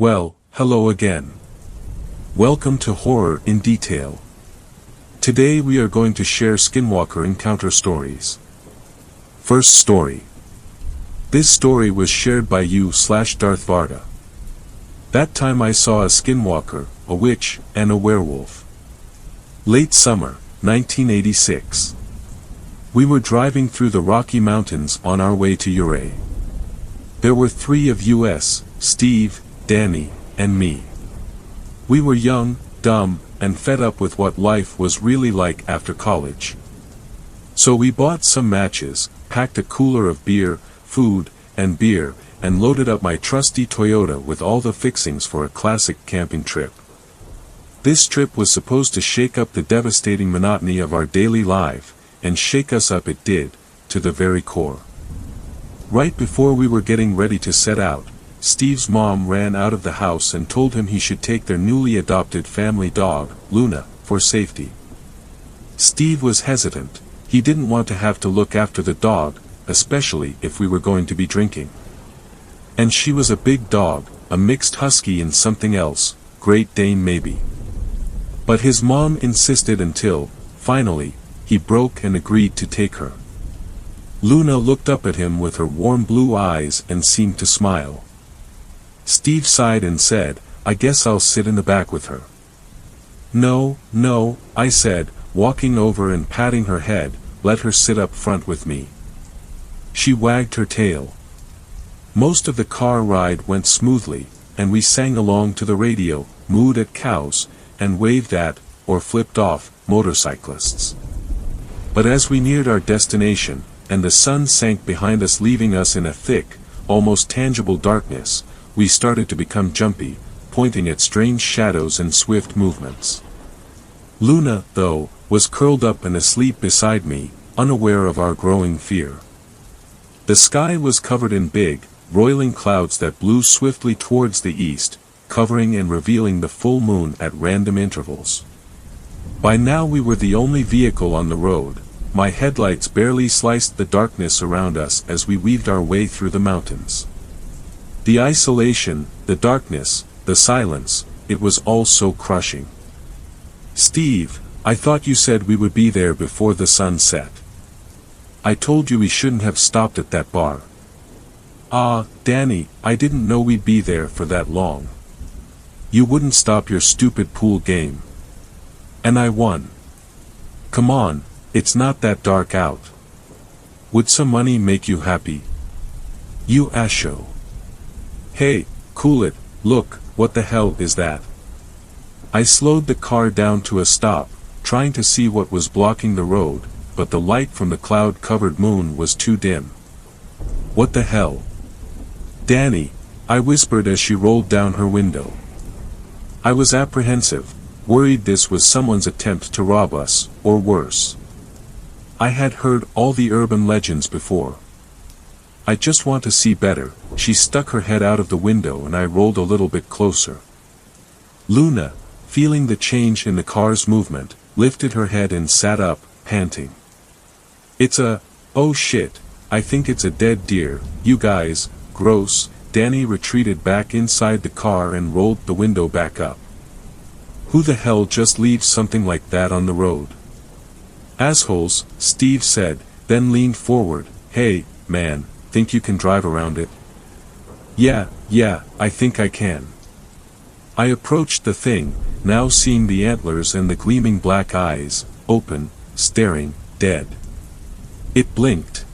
Well, hello again. Welcome to Horror in Detail. Today we are going to share Skinwalker encounter stories. First story. This story was shared by you/Darth Varda. That time I saw a skinwalker, a witch, and a werewolf. Late summer, 1986. We were driving through the Rocky Mountains on our way to Uray. There were three of us, Steve, Danny, and me. We were young, dumb, and fed up with what life was really like after college. So we bought some matches, packed a cooler of beer, food, and beer, and loaded up my trusty Toyota with all the fixings for a classic camping trip. This trip was supposed to shake up the devastating monotony of our daily life, and shake us up it did, to the very core. Right before we were getting ready to set out, Steve's mom ran out of the house and told him he should take their newly adopted family dog, Luna, for safety. Steve was hesitant. He didn't want to have to look after the dog, especially if we were going to be drinking. And she was a big dog, a mixed husky and something else, Great Dane maybe. But his mom insisted until, finally, he broke and agreed to take her. Luna looked up at him with her warm blue eyes and seemed to smile. Steve sighed and said, "I guess I'll sit in the back with her." "No, no," I said, walking over and patting her head, "let her sit up front with me." She wagged her tail. Most of the car ride went smoothly, and we sang along to the radio, mooed at cows, and waved at, or flipped off, motorcyclists. But as we neared our destination, and the sun sank behind us leaving us in a thick, almost tangible darkness, we started to become jumpy, pointing at strange shadows and swift movements. Luna, though, was curled up and asleep beside me, unaware of our growing fear. The sky was covered in big, roiling clouds that blew swiftly towards the east, covering and revealing the full moon at random intervals. By now we were the only vehicle on the road. My headlights barely sliced the darkness around us as we weaved our way through the mountains. The isolation, the darkness, the silence, it was all so crushing. "Steve, I thought you said we would be there before the sun set. I told you we shouldn't have stopped at that bar." "Ah, Danny, I didn't know we'd be there for that long. You wouldn't stop your stupid pool game. And I won. Come on, it's not that dark out. Would some money make you happy? You asho. Hey, cool it, look, what the hell is that?" I slowed the car down to a stop, trying to see what was blocking the road, but the light from the cloud-covered moon was too dim. "What the hell?" "Danny," I whispered as she rolled down her window. I was apprehensive, worried this was someone's attempt to rob us, or worse. I had heard all the urban legends before. "I just want to see better." She stuck her head out of the window and I rolled a little bit closer. Luna, feeling the change in the car's movement, lifted her head and sat up, panting. Oh shit, I think it's a dead deer, you guys, gross." Danny retreated back inside the car and rolled the window back up. "Who the hell just leaves something like that on the road?" "Assholes," Steve said, then leaned forward. "Hey, man, think you can drive around it?" Yeah, I think I can." I approached the thing, now seeing the antlers and the gleaming black eyes, open, staring, dead. It blinked.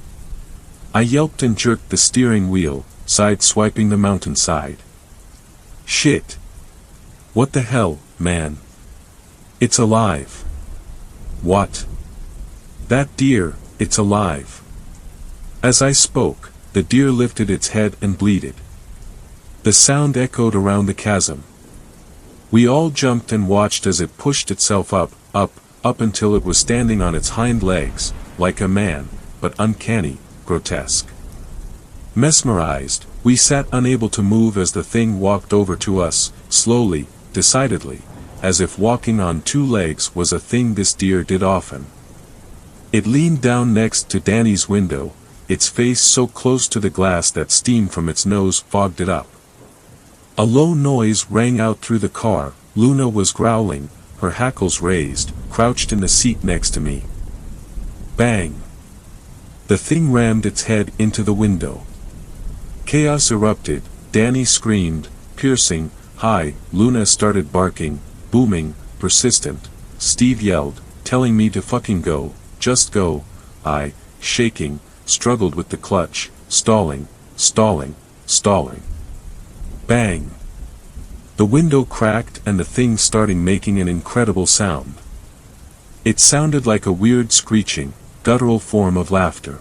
I yelped and jerked the steering wheel, side-swiping the mountainside. "Shit. What the hell, man? It's alive." "What?" "That deer, it's alive." As I spoke, the deer lifted its head and bleated. The sound echoed around the chasm. We all jumped and watched as it pushed itself up until it was standing on its hind legs, like a man, but uncanny, grotesque. Mesmerized, we sat unable to move as the thing walked over to us, slowly, decidedly, as if walking on two legs was a thing this deer did often. It leaned down next to Danny's window, its face so close to the glass that steam from its nose fogged it up. A low noise rang out through the car. Luna was growling, her hackles raised, crouched in the seat next to me. Bang! The thing rammed its head into the window. Chaos erupted. Danny screamed, piercing, high. Luna started barking, booming, persistent. Steve yelled, telling me to fucking go, just go. I, shaking, struggled with the clutch, stalling. Bang! The window cracked and the thing started making an incredible sound. It sounded like a weird screeching, guttural form of laughter.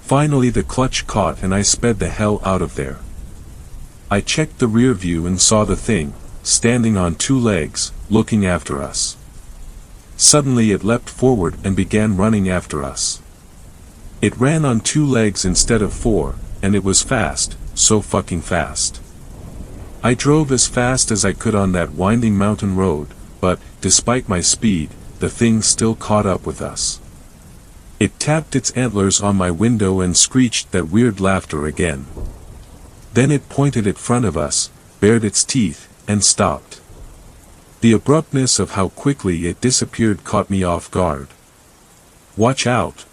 Finally the clutch caught and I sped the hell out of there. I checked the rear view and saw the thing, standing on two legs, looking after us. Suddenly it leapt forward and began running after us. It ran on two legs instead of four, and it was fast, so fucking fast. I drove as fast as I could on that winding mountain road, but, despite my speed, the thing still caught up with us. It tapped its antlers on my window and screeched that weird laughter again. Then it pointed in front of us, bared its teeth, and stopped. The abruptness of how quickly it disappeared caught me off guard. Watch out!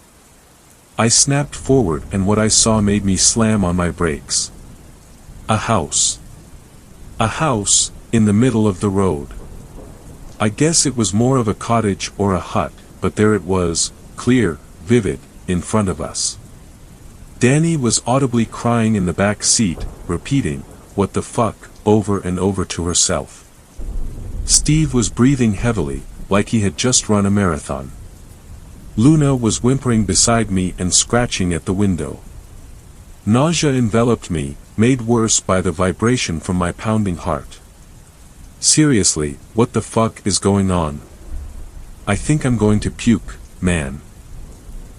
I snapped forward and what I saw made me slam on my brakes. A house. A house, in the middle of the road. I guess it was more of a cottage or a hut, but there it was, clear, vivid, in front of us. Danny was audibly crying in the back seat, repeating, "What the fuck," over and over to herself. Steve was breathing heavily, like he had just run a marathon. Luna was whimpering beside me and scratching at the window. Nausea enveloped me, made worse by the vibration from my pounding heart. Seriously, what the fuck is going on? I think I'm going to puke, man.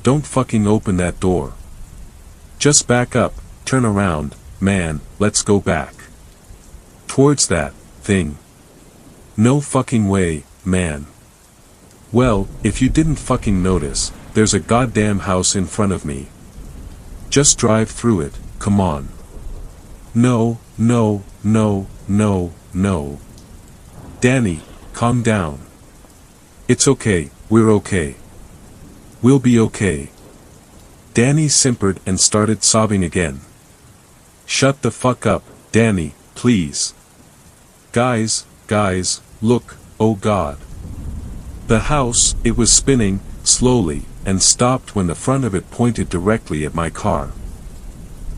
Don't fucking open that door. Just back up, turn around, man, let's go back. Towards that thing. No fucking way, man. Well, if you didn't fucking notice, there's a goddamn house in front of me. Just drive through it, come on. No. Danny, calm down. It's okay, we're okay. We'll be okay. Danny simpered and started sobbing again. Shut the fuck up, Danny, please. Guys, look, oh God. The house, it was spinning, slowly, and stopped when the front of it pointed directly at my car.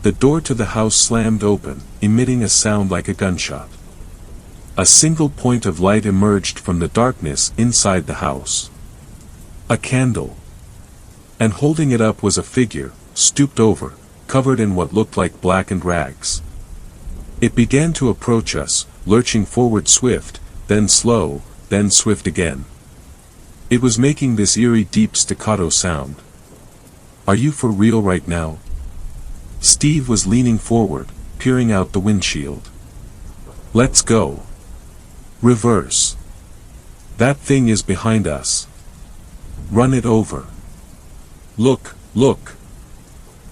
The door to the house slammed open, emitting a sound like a gunshot. A single point of light emerged from the darkness inside the house. A candle. And holding it up was a figure, stooped over, covered in what looked like blackened rags. It began to approach us, lurching forward swift, then slow, then swift again. It was making this eerie deep staccato sound. Are you for real right now? Steve was leaning forward, peering out the windshield. Let's go. Reverse. That thing is behind us. Run it over. Look.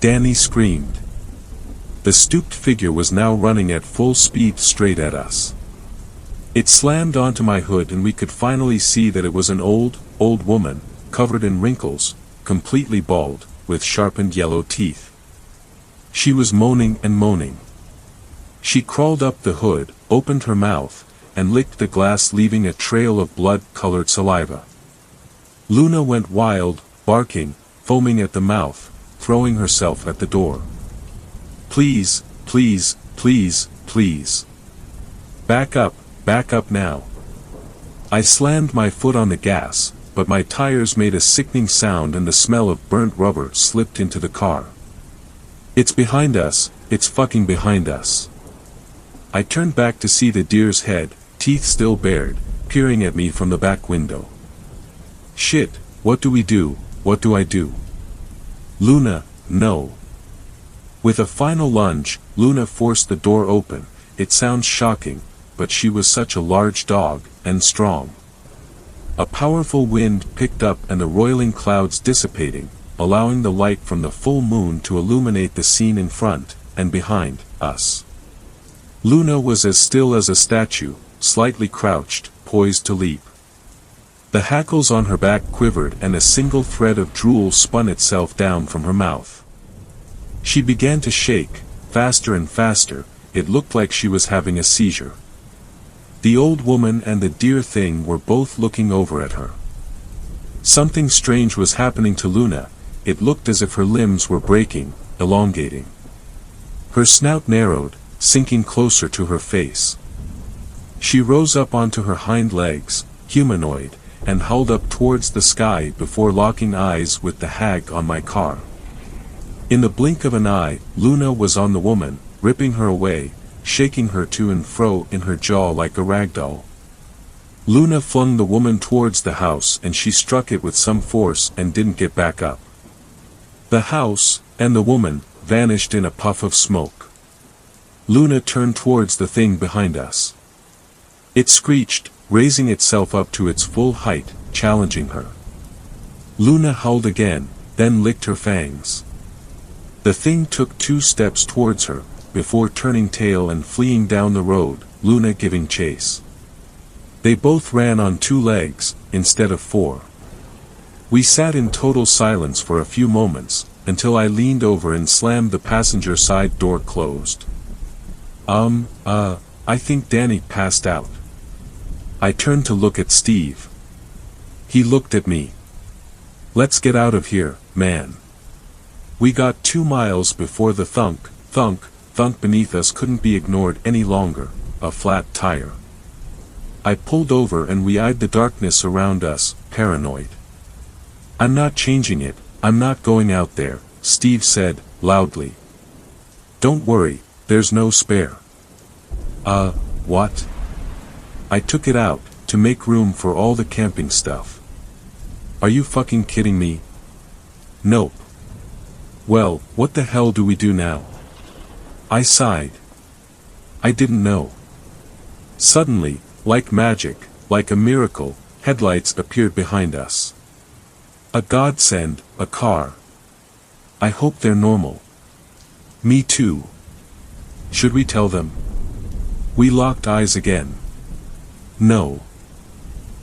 Danny screamed. The stooped figure was now running at full speed straight at us. It slammed onto my hood and we could finally see that it was an old woman, covered in wrinkles, completely bald, with sharpened yellow teeth. She was moaning and moaning. She crawled up the hood, opened her mouth, and licked the glass, leaving a trail of blood-colored saliva. Luna went wild, barking, foaming at the mouth, throwing herself at the door. Please. Back up now. I slammed my foot on the gas, but my tires made a sickening sound and the smell of burnt rubber slipped into the car. It's behind us, it's fucking behind us. I turned back to see the deer's head, teeth still bared, peering at me from the back window. Shit, what do we do? What do I do? Luna, no. With a final lunge, Luna forced the door open. It sounds shocking, but she was such a large dog, and strong. A powerful wind picked up and the roiling clouds dissipating, allowing the light from the full moon to illuminate the scene in front and behind us. Luna was as still as a statue, slightly crouched, poised to leap. The hackles on her back quivered and a single thread of drool spun itself down from her mouth. She began to shake, faster and faster. It looked like she was having a seizure. The old woman and the dear thing were both looking over at her. Something strange was happening to Luna. It looked as if her limbs were breaking, elongating. Her snout narrowed, sinking closer to her face. She rose up onto her hind legs, humanoid, and held up towards the sky before locking eyes with the hag on my car. In the blink of an eye, Luna was on the woman, ripping her away, shaking her to and fro in her jaw like a rag doll. Luna flung the woman towards the house and she struck it with some force and didn't get back up. The house, and the woman, vanished in a puff of smoke. Luna turned towards the thing behind us. It screeched, raising itself up to its full height, challenging her. Luna howled again, then licked her fangs. The thing took 2 steps towards her, before turning tail and fleeing down the road, Luna giving chase. They both ran on 2 legs, instead of 4. We sat in total silence for a few moments, until I leaned over and slammed the passenger side door closed. I think Danny passed out. I turned to look at Steve. He looked at me. Let's get out of here, man. We got 2 miles before the thunk, thunk, thunk beneath us couldn't be ignored any longer, a flat tire. I pulled over and we eyed the darkness around us, paranoid. I'm not changing it, I'm not going out there, Steve said, loudly. Don't worry, there's no spare. What? I took it out, to make room for all the camping stuff. Are you fucking kidding me? Nope. Well, what the hell do we do now? I sighed. I didn't know. Suddenly, like magic, like a miracle, headlights appeared behind us. A godsend, a car. I hope they're normal. Me too. Should we tell them? We locked eyes again. No.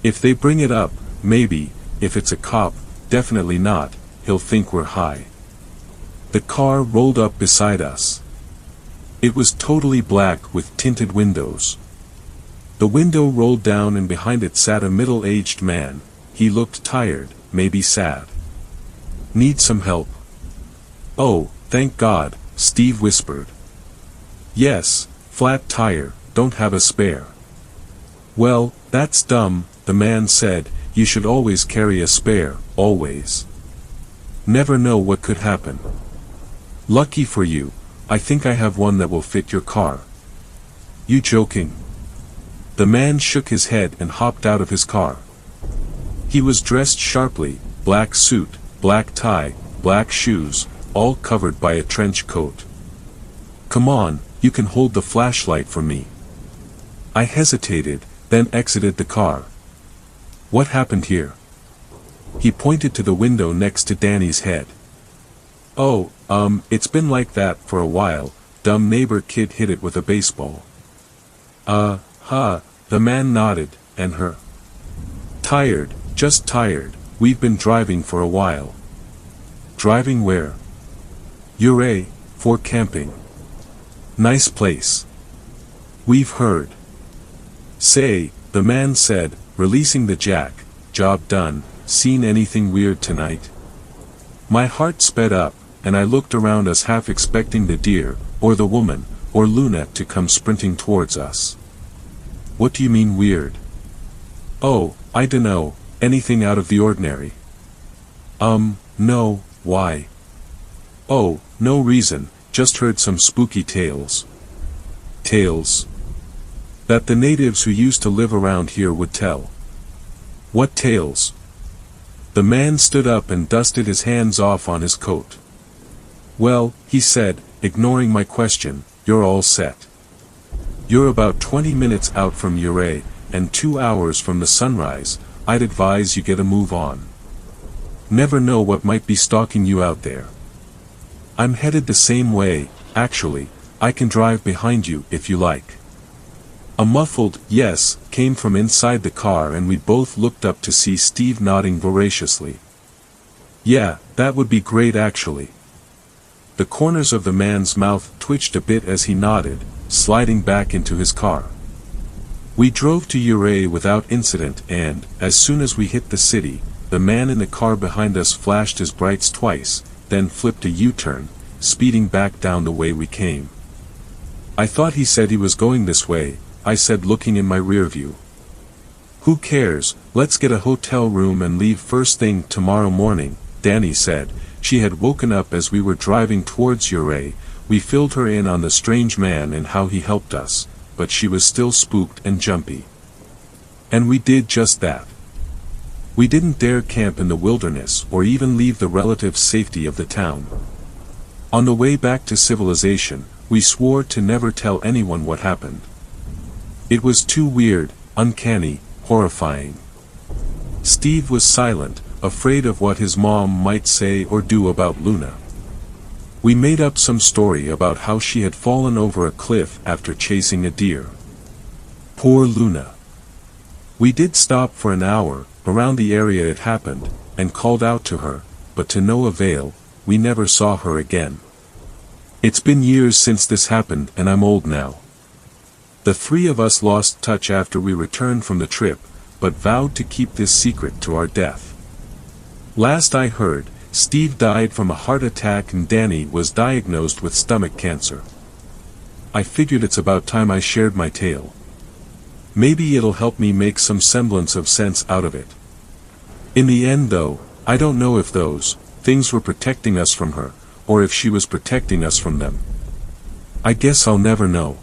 If they bring it up, maybe. If it's a cop, definitely not, he'll think we're high. The car rolled up beside us. It was totally black with tinted windows. The window rolled down and behind it sat a middle-aged man. He looked tired, maybe sad. Need some help? Oh, thank God, Steve whispered. Yes, flat tire, don't have a spare. Well, that's dumb, the man said, you should always carry a spare, always. Never know what could happen. Lucky for you, I think I have one that will fit your car. You joking? The man shook his head and hopped out of his car. He was dressed sharply, black suit, black tie, black shoes, all covered by a trench coat. Come on, you can hold the flashlight for me. I hesitated, then exited the car. What happened here? He pointed to the window next to Danny's head. Oh, it's been like that for a while, dumb neighbor kid hit it with a baseball. The man nodded, and her. Tired, just tired, we've been driving for a while. Driving where? Ouray, for camping. Nice place. We've heard. Say, the man said, releasing the jack, job done, seen anything weird tonight? My heart sped up, and I looked around us half expecting the deer, or the woman, or Luna to come sprinting towards us. What do you mean weird? Oh, I dunno, anything out of the ordinary. No, why? Oh, no reason, just heard some spooky tales. Tales? That the natives who used to live around here would tell. What tales? The man stood up and dusted his hands off on his coat. Well, he said, ignoring my question, you're all set. You're about 20 minutes out from Ouray, and 2 hours from the sunrise. I'd advise you get a move on. Never know what might be stalking you out there. I'm headed the same way, actually, I can drive behind you if you like." A muffled "yes" came from inside the car, and we both looked up to see Steve nodding voraciously. "Yeah, that would be great actually." The corners of the man's mouth twitched a bit as he nodded, sliding back into his car. We drove to Ouray without incident, and, as soon as we hit the city, the man in the car behind us flashed his brights twice, then flipped a U-turn, speeding back down the way we came. "I thought he said he was going this way," I said, looking in my rear view. "Who cares, let's get a hotel room and leave first thing tomorrow morning," Danny said. She had woken up as we were driving towards Ouray. We filled her in on the strange man and how he helped us, but she was still spooked and jumpy. And we did just that. We didn't dare camp in the wilderness or even leave the relative safety of the town. On the way back to civilization, we swore to never tell anyone what happened. It was too weird, uncanny, horrifying. Steve was silent, afraid of what his mom might say or do about Luna. We made up some story about how she had fallen over a cliff after chasing a deer. Poor Luna. We did stop for an hour, around the area it happened, and called out to her, but to no avail. We never saw her again. It's been years since this happened, and I'm old now. The three of us lost touch after we returned from the trip, but vowed to keep this secret to our death. Last I heard, Steve died from a heart attack and Danny was diagnosed with stomach cancer. I figured it's about time I shared my tale. Maybe it'll help me make some semblance of sense out of it. In the end though, I don't know if those things were protecting us from her, or if she was protecting us from them. I guess I'll never know.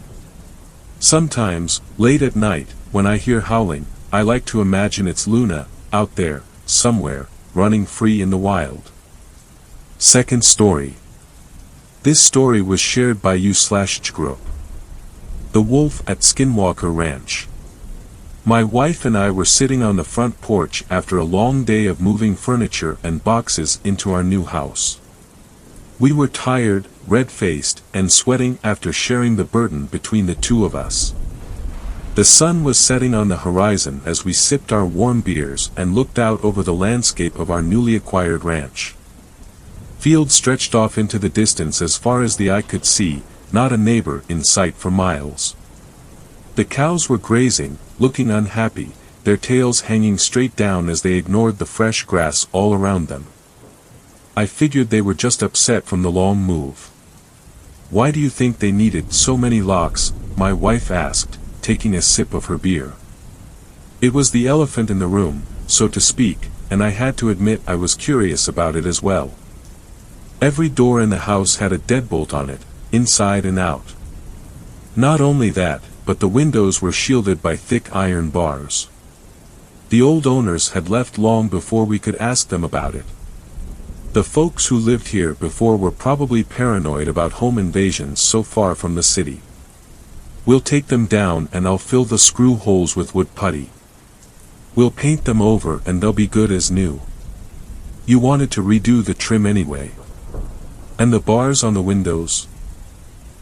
Sometimes, late at night, when I hear howling, I like to imagine it's Luna, out there, somewhere, running free in the wild. Second story. This story was shared by you/group. The Wolf at Skinwalker Ranch. My wife and I were sitting on the front porch after a long day of moving furniture and boxes into our new house. We were tired, red-faced, and sweating after sharing the burden between the two of us. The sun was setting on the horizon as we sipped our warm beers and looked out over the landscape of our newly acquired ranch. Fields stretched off into the distance as far as the eye could see, not a neighbor in sight for miles. The cows were grazing, looking unhappy, their tails hanging straight down as they ignored the fresh grass all around them. I figured they were just upset from the long move. "Why do you think they needed so many locks?" my wife asked, taking a sip of her beer. It was the elephant in the room, so to speak, and I had to admit I was curious about it as well. Every door in the house had a deadbolt on it, inside and out. Not only that, but the windows were shielded by thick iron bars. The old owners had left long before we could ask them about it. The folks who lived here before were probably paranoid about home invasions so far from the city. "We'll take them down and I'll fill the screw holes with wood putty. We'll paint them over and they'll be good as new. You wanted to redo the trim anyway. And the bars on the windows?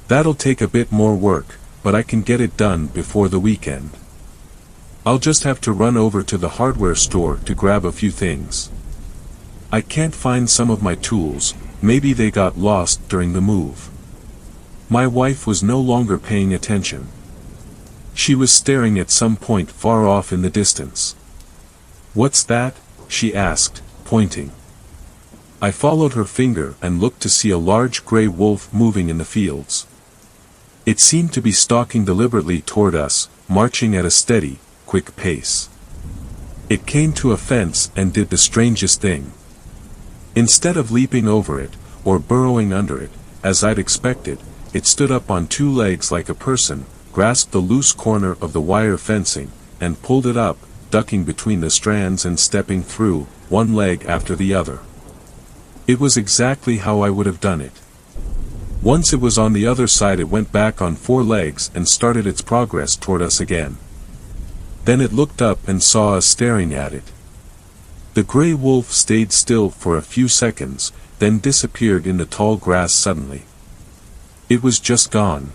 That'll take a bit more work, but I can get it done before the weekend. I'll just have to run over to the hardware store to grab a few things. I can't find some of my tools, maybe they got lost during the move." My wife was no longer paying attention. She was staring at some point far off in the distance. "What's that?" she asked, pointing. I followed her finger and looked to see a large gray wolf moving in the fields. It seemed to be stalking deliberately toward us, marching at a steady, quick pace. It came to a fence and did the strangest thing. Instead of leaping over it, or burrowing under it, as I'd expected, it stood up on two legs like a person, grasped the loose corner of the wire fencing, and pulled it up, ducking between the strands and stepping through, one leg after the other. It was exactly how I would have done it. Once it was on the other side, it went back on four legs and started its progress toward us again. Then it looked up and saw us staring at it. The gray wolf stayed still for a few seconds, then disappeared in the tall grass suddenly. It was just gone.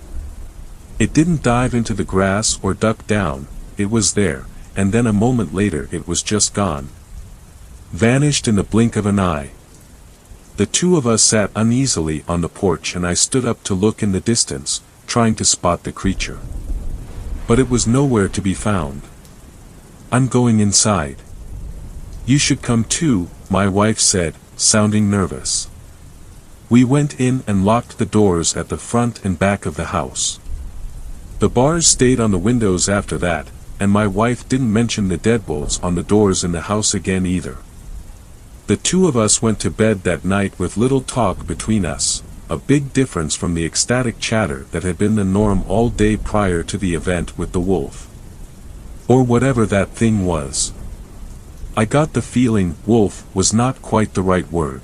It didn't dive into the grass or duck down, it was there, and then a moment later it was just gone. Vanished in the blink of an eye. The two of us sat uneasily on the porch and I stood up to look in the distance, trying to spot the creature. But it was nowhere to be found. I'm going inside. You should come too, my wife said, sounding nervous. We went in and locked the doors at the front and back of the house. The bars stayed on the windows after that, and my wife didn't mention the deadbolts on the doors in the house again either. The two of us went to bed that night with little talk between us, a big difference from the ecstatic chatter that had been the norm all day prior to the event with the wolf. Or whatever that thing was. I got the feeling wolf was not quite the right word.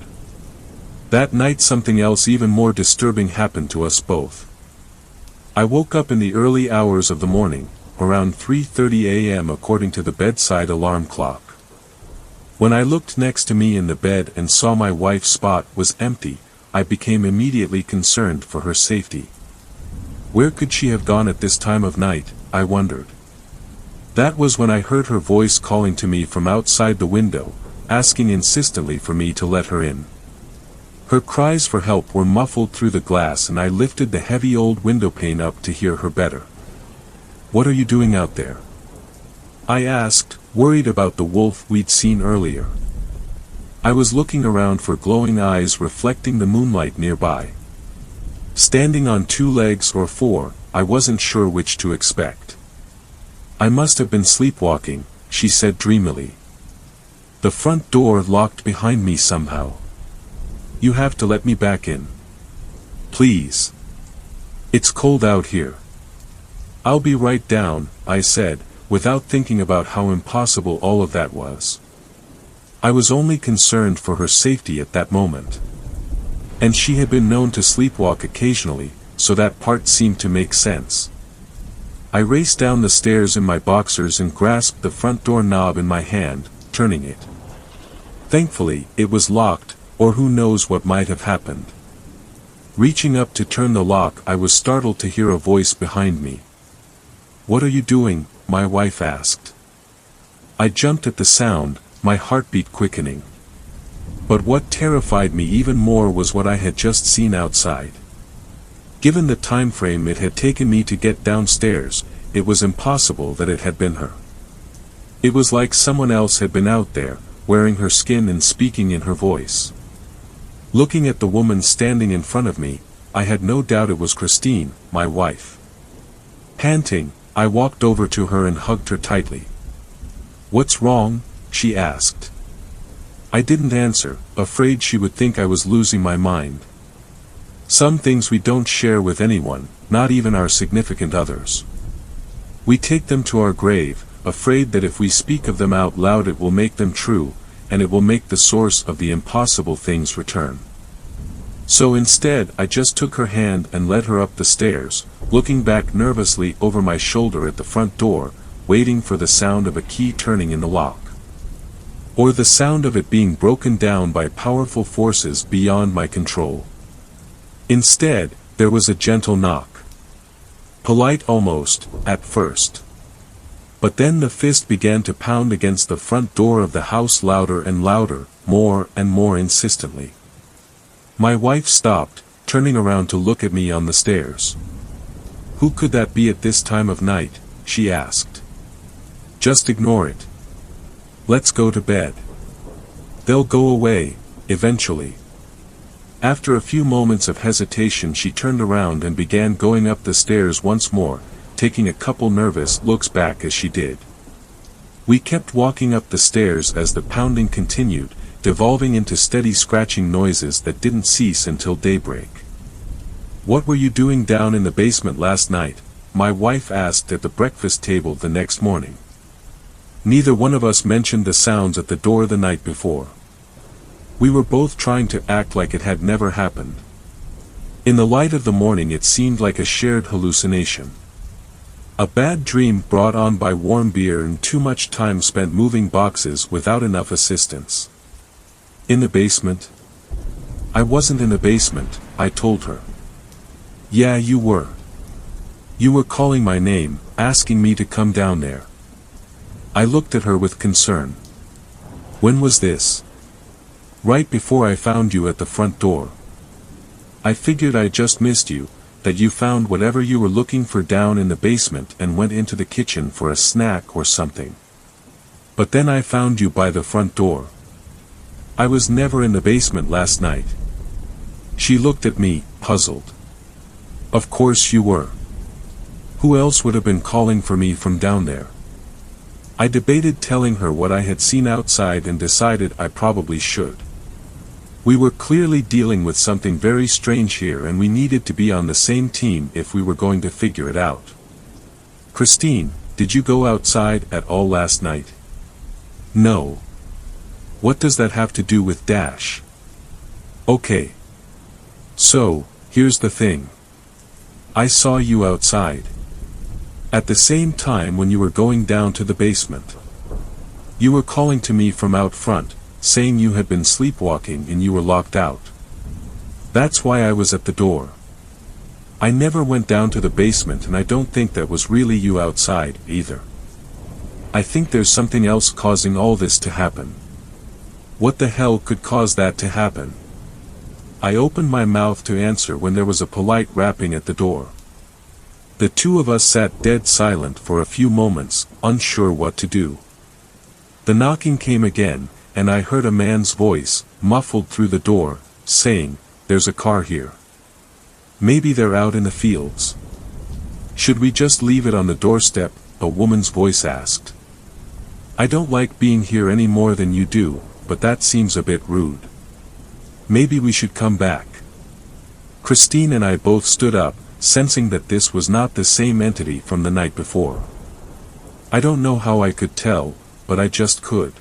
That night something else even more disturbing happened to us both. I woke up in the early hours of the morning, around 3:30 a.m. according to the bedside alarm clock. When I looked next to me in the bed and saw my wife's spot was empty, I became immediately concerned for her safety. Where could she have gone at this time of night, I wondered. That was when I heard her voice calling to me from outside the window, asking insistently for me to let her in. Her cries for help were muffled through the glass and I lifted the heavy old window pane up to hear her better. "What are you doing out there?" I asked, worried about the wolf we'd seen earlier. I was looking around for glowing eyes reflecting the moonlight nearby. Standing on 2 legs or 4, I wasn't sure which to expect. "I must have been sleepwalking," she said dreamily. "The front door locked behind me somehow. You have to let me back in. Please. It's cold out here." "I'll be right down," I said, without thinking about how impossible all of that was. I was only concerned for her safety at that moment. And she had been known to sleepwalk occasionally, so that part seemed to make sense. I raced down the stairs in my boxers and grasped the front door knob in my hand, turning it. Thankfully, it was locked, or who knows what might have happened. Reaching up to turn the lock, I was startled to hear a voice behind me. "What are you doing?" my wife asked. I jumped at the sound, my heartbeat quickening. But what terrified me even more was what I had just seen outside. Given the time frame it had taken me to get downstairs, it was impossible that it had been her. It was like someone else had been out there, wearing her skin and speaking in her voice. Looking at the woman standing in front of me, I had no doubt it was Christine, my wife. Panting, I walked over to her and hugged her tightly. "What's wrong?" she asked. I didn't answer, afraid she would think I was losing my mind. Some things we don't share with anyone, not even our significant others. We take them to our grave, afraid that if we speak of them out loud it will make them true, and it will make the source of the impossible things return. So instead I just took her hand and led her up the stairs, looking back nervously over my shoulder at the front door, waiting for the sound of a key turning in the lock. Or the sound of it being broken down by powerful forces beyond my control. Instead, there was a gentle knock. Polite almost, at first. But then the fist began to pound against the front door of the house louder and louder, more and more insistently. My wife stopped, turning around to look at me on the stairs. "Who could that be at this time of night?" she asked. "Just ignore it. Let's go to bed. They'll go away, eventually." After a few moments of hesitation she turned around and began going up the stairs once more, taking a couple nervous looks back as she did. We kept walking up the stairs as the pounding continued, devolving into steady scratching noises that didn't cease until daybreak. "What were you doing down in the basement last night?" my wife asked at the breakfast table the next morning. Neither one of us mentioned the sounds at the door the night before. We were both trying to act like it had never happened. In the light of the morning it seemed like a shared hallucination. A bad dream brought on by warm beer and too much time spent moving boxes without enough assistance. "In the basement?" "I wasn't in the basement," I told her. Yeah, you were. You were calling my name, asking me to come down there. I looked at her with concern. When was this? Right before I found you at the front door. I figured I just missed you, that you found whatever you were looking for down in the basement and went into the kitchen for a snack or something. But then I found you by the front door. I was never in the basement last night. She looked at me, puzzled. Of course you were. Who else would have been calling for me from down there? I debated telling her what I had seen outside and decided I probably should. We were clearly dealing with something very strange here and we needed to be on the same team if we were going to figure it out. Christine, did you go outside at all last night? No. What does that have to do with Dash? Okay. So, here's the thing. I saw you outside. At the same time when you were going down to the basement. You were calling to me from out front, saying you had been sleepwalking and you were locked out. That's why I was at the door. I never went down to the basement and I don't think that was really you outside, either. I think there's something else causing all this to happen. What the hell could cause that to happen? I opened my mouth to answer when there was a polite rapping at the door. The two of us sat dead silent for a few moments, unsure what to do. The knocking came again, and I heard a man's voice, muffled through the door, saying, "There's a car here. Maybe they're out in the fields." "Should we just leave it on the doorstep?" a woman's voice asked. "I don't like being here any more than you do, but that seems a bit rude. Maybe we should come back." Christine and I both stood up, sensing that this was not the same entity from the night before. I don't know how I could tell, but I just could.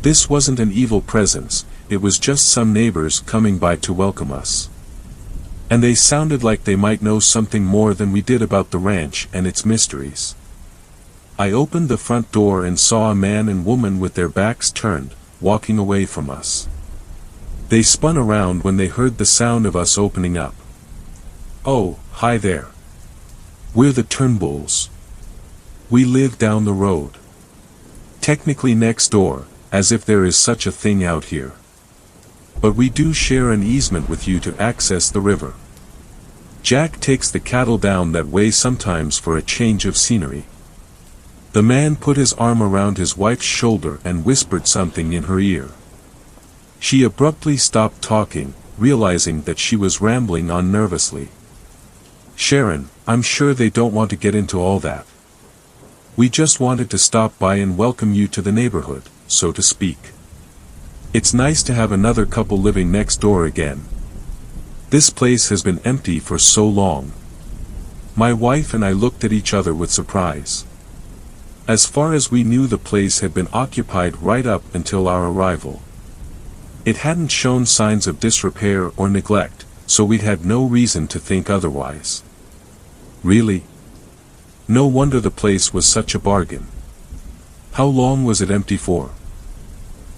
This wasn't an evil presence, it was just some neighbors coming by to welcome us. And they sounded like they might know something more than we did about the ranch and its mysteries. I opened the front door and saw a man and woman with their backs turned, walking away from us. They spun around when they heard the sound of us opening up. "Oh, hi there. We're the Turnbulls. We live down the road. Technically next door, as if there is such a thing out here. But we do share an easement with you to access the river. Jack takes the cattle down that way sometimes for a change of scenery." The man put his arm around his wife's shoulder and whispered something in her ear. She abruptly stopped talking, realizing that she was rambling on nervously. "Sharon, I'm sure they don't want to get into all that. We just wanted to stop by and welcome you to the neighborhood, so to speak. It's nice to have another couple living next door again. This place has been empty for so long." My wife and I looked at each other with surprise. As far as we knew, the place had been occupied right up until our arrival. It hadn't shown signs of disrepair or neglect, so we'd had no reason to think otherwise. Really? No wonder the place was such a bargain. How long was it empty for?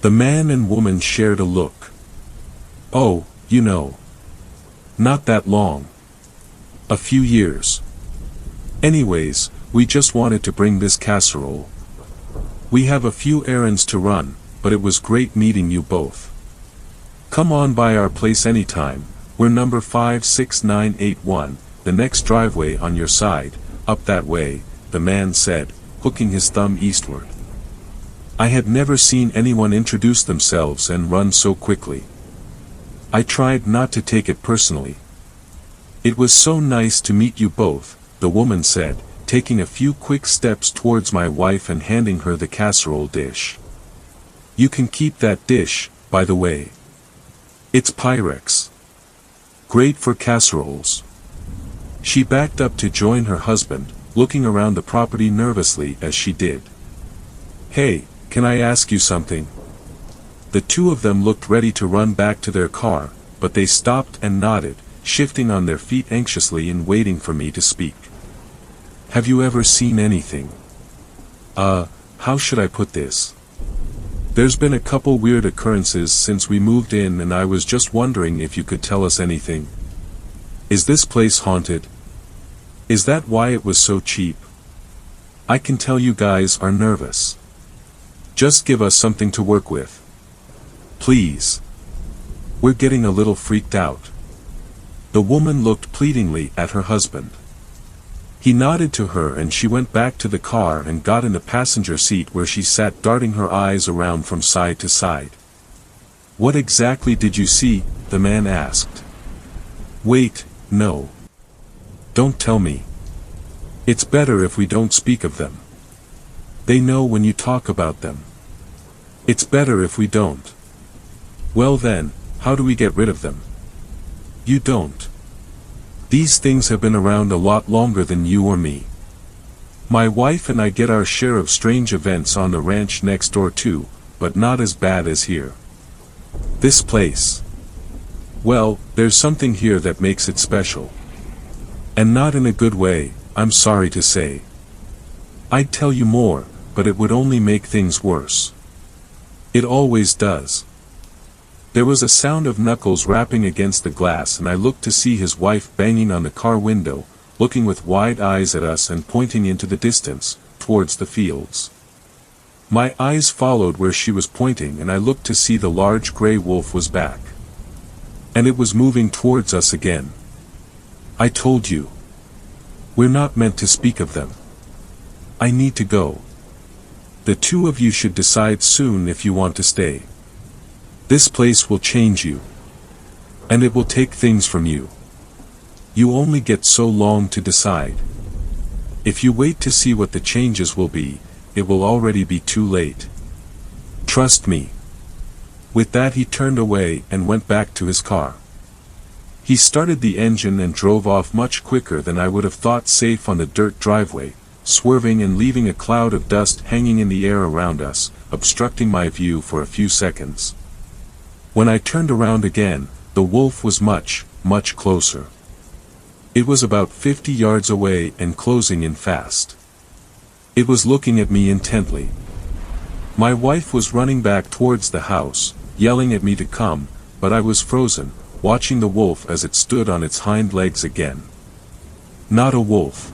The man and woman shared a look. "Oh, you know. Not that long. A few years. Anyways, we just wanted to bring this casserole. We have a few errands to run, but it was great meeting you both. Come on by our place anytime. We're number 56981, the next driveway on your side, up that way," the man said, hooking his thumb eastward. I had never seen anyone introduce themselves and run so quickly. I tried not to take it personally. "It was so nice to meet you both," the woman said, taking a few quick steps towards my wife and handing her the casserole dish. "You can keep that dish, by the way. It's Pyrex. Great for casseroles." She backed up to join her husband, looking around the property nervously as she did. "Hey, can I ask you something?" The two of them looked ready to run back to their car, but they stopped and nodded, shifting on their feet anxiously and waiting for me to speak. "Have you ever seen anything? How should I put this? There's been a couple weird occurrences since we moved in and I was just wondering if you could tell us anything. Is this place haunted? Is that why it was so cheap? I can tell you guys are nervous. Just give us something to work with. Please. We're getting a little freaked out. The woman looked pleadingly at her husband. He nodded to her and she went back to the car and got in the passenger seat where she sat darting her eyes around from side to side. What exactly did you see? The man asked. Wait, no. Don't tell me. It's better if we don't speak of them. They know when you talk about them. It's better if we don't. Well then, how do we get rid of them? You don't. These things have been around a lot longer than you or me. My wife and I get our share of strange events on the ranch next door too, but not as bad as here. This place. Well, there's something here that makes it special. And not in a good way, I'm sorry to say. I'd tell you more, but it would only make things worse. It always does. There was a sound of knuckles rapping against the glass and I looked to see his wife banging on the car window, looking with wide eyes at us and pointing into the distance, towards the fields. My eyes followed where she was pointing and I looked to see the large gray wolf was back. And it was moving towards us again. I told you. We're not meant to speak of them. I need to go. The two of you should decide soon if you want to stay. This place will change you. And it will take things from you. You only get so long to decide. If you wait to see what the changes will be, it will already be too late. Trust me. With that he turned away and went back to his car. He started the engine and drove off much quicker than I would have thought, safe on the dirt driveway, swerving and leaving a cloud of dust hanging in the air around us, obstructing my view for a few seconds. When I turned around again, the wolf was much, much closer. It was about 50 yards away and closing in fast. It was looking at me intently. My wife was running back towards the house, yelling at me to come, but I was frozen, watching the wolf as it stood on its hind legs again. Not a wolf.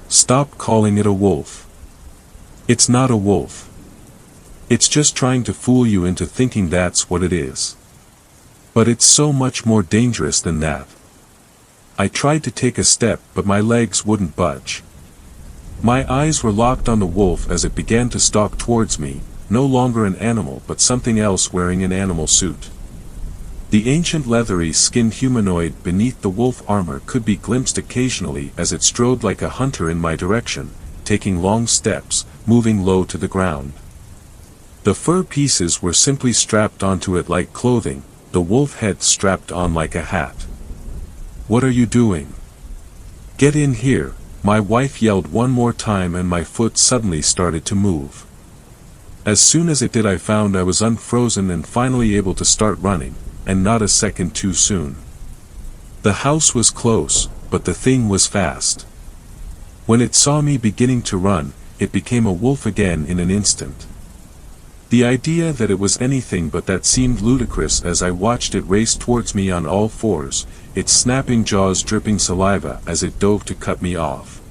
Stop calling it a wolf. It's not a wolf. It's just trying to fool you into thinking that's what it is. But it's so much more dangerous than that. I tried to take a step but my legs wouldn't budge. My eyes were locked on the wolf as it began to stalk towards me, no longer an animal but something else wearing an animal suit. The ancient leathery skinned humanoid beneath the wolf armor could be glimpsed occasionally as it strode like a hunter in my direction, taking long steps, moving low to the ground. The fur pieces were simply strapped onto it like clothing, the wolf head strapped on like a hat. What are you doing? Get in here, my wife yelled one more time and my foot suddenly started to move. As soon as it did I found I was unfrozen and finally able to start running, and not a second too soon. The house was close, but the thing was fast. When it saw me beginning to run, it became a wolf again in an instant. The idea that it was anything but that seemed ludicrous as I watched it race towards me on all fours, its snapping jaws dripping saliva as it dove to cut me off.